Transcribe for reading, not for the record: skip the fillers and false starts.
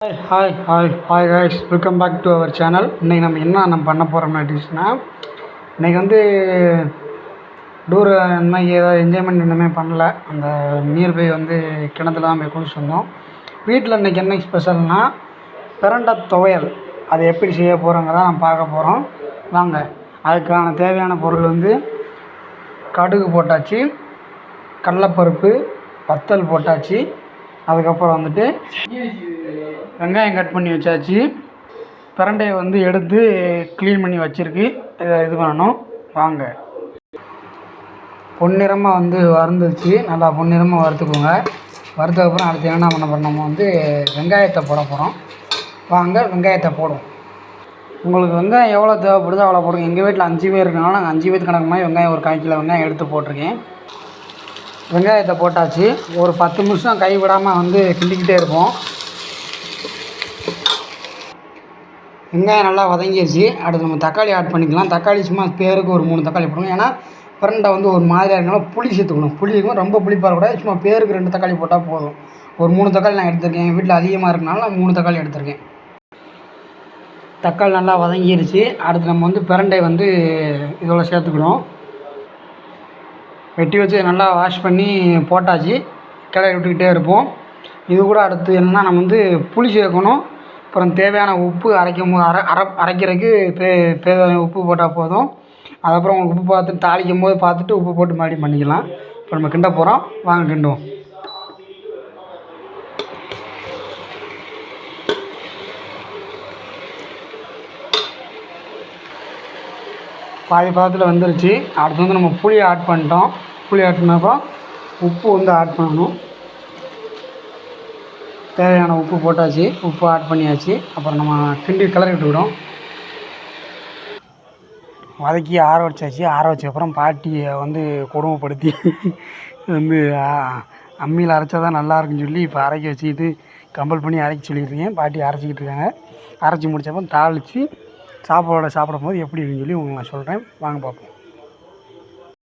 Hi guys, welcome back to our channel. இன்றைக்கி நம்ம பண்ண போகிறோம்னா டிஷ்னா, இன்றைக்கி வந்து டூர் இந்த மாதிரி ஏதாவது என்ஜாய்மெண்ட் இந்தமாதிரி பண்ணல. அந்த நீர் போய் வந்து கிணத்துல தான் போய் குளிச்சு வந்தோம். வீட்டில் இன்றைக்கி என்ன ஸ்பெஷல்னால் பிரண்டை துவையல். அது எப்படி செய்ய போகிறோங்கிறத நம்ம பார்க்க போகிறோம். வாங்க. அதுக்கான தேவையான பொருள் வந்து கடுகு போட்டாச்சு, கடலைப்பருப்பு, வத்தல் போட்டாச்சு. அதுக்கப்புறம் வந்துட்டு வெங்காயம் கட் பண்ணி வச்சாச்சு. பிரண்டையை வந்து எடுத்து க்ளீன் பண்ணி வச்சுருக்கு. இதை இது பண்ணணும். வாங்க. பொன்னிறமாக வந்து வறுந்துருச்சு. நல்லா பொன்னிறமாக வறுத்துக்கோங்க. வறுத்ததுக்கப்புறம் அடுத்து என்ன பண்ண போகிறோம், நம்ம வந்து வெங்காயத்தை போட போகிறோம். வாங்க வெங்காயத்தை போடுவோம். உங்களுக்கு வெங்காயம் எவ்வளோ தேவைப்படுதோ அவ்வளோ போடுங்க. எங்கள் வீட்டில் 5 பேர் இருக்கனால நாங்கள் 5 பேருக்கு கணக்கு மாதிரி வெங்காயம் ஒரு 1/4 கிலோ வெங்காயம் எடுத்து போட்டிருக்கேன். வெங்காயத்தை போட்டாச்சு. ஒரு 10 நிமிஷம் கைவிடாமல் வந்து கிண்டிக்கிட்டே இருப்போம். வெங்காயம் நல்லா வதங்கிடுச்சு. அடுத்து நம்ம தக்காளி ஆட் பண்ணிக்கலாம். தக்காளி சும்மா பேருக்கு ஒரு 3 தக்காளி போடுங்க. ஏன்னா பிரண்டை வந்து ஒரு மாதிரியாக இருக்கனால புளி சேர்த்துக்கணும். புளி இருக்கும், ரொம்ப புளிப்பாக இருக்கக்கூடாது. சும்மா பேருக்கு 2 தக்காளி போட்டால் போதும். ஒரு 3 தக்காளி நான் எடுத்திருக்கேன். எங்கள் வீட்டில் அதிகமாக இருக்கனால நான் 3 தக்காளி எடுத்திருக்கேன். தக்காளி நல்லா வதங்கிடுச்சு. அடுத்து நம்ம வந்து பிரண்டை வந்து இதோட சேர்த்துக்கணும். வெட்டி வச்சு நல்லா வாஷ் பண்ணி போட்டாச்சு. கிளறி விட்டுக்கிட்டே இருப்போம். இது கூட அடுத்து என்னென்னா, நம்ம வந்து புளி சேர்க்கணும். அப்புறம் தேவையான உப்பு அரைக்கிறதுக்கு தேவையான உப்பு போட்டால் போதும். அதுக்கப்புறம் உப்பு பார்த்துட்டு தாளிக்கும் போது பார்த்துட்டு உப்பு போட்டு மறுபடியும் பண்ணிக்கலாம். இப்போ நம்ம கிண்ட போகிறோம். வாங்க கிண்டுவோம். பாதி பாதத்தில் வந்துருச்சு. அடுத்து வந்து நம்ம புளியை ஆட் பண்ணிட்டோம். புளி ஆட் பண்ணப்போ உப்பு வந்து ஆட் பண்ணணும். தேவையான உப்பு போட்டாச்சு. உப்பு ஆட் பண்ணியாச்சு. அப்புறம் நம்ம கிண்டி கிளறி விட்டுவிடும். வதக்கி ஆற வச்சாச்சு. ஆற வச்சக்கப்புறம் பாட்டியை வந்து கொடுமைப்படுத்தி வந்து அம்மியில் அரைச்சா தான் நல்லாயிருக்குன்னு சொல்லி இப்போ அரைக்க வச்சுக்கிட்டு கம்பல் பண்ணி அரைக்க சொல்லியிருக்கேன். பாட்டி அரைச்சிக்கிட்டு இருக்காங்க. அரைச்சி முடித்தப்போ தாளித்து சாப்பாடோட சாப்பிடும் போது எப்படி இருக்குன்னு சொல்லி உங்களுக்கு நான் சொல்கிறேன். வாங்க பார்ப்போம்.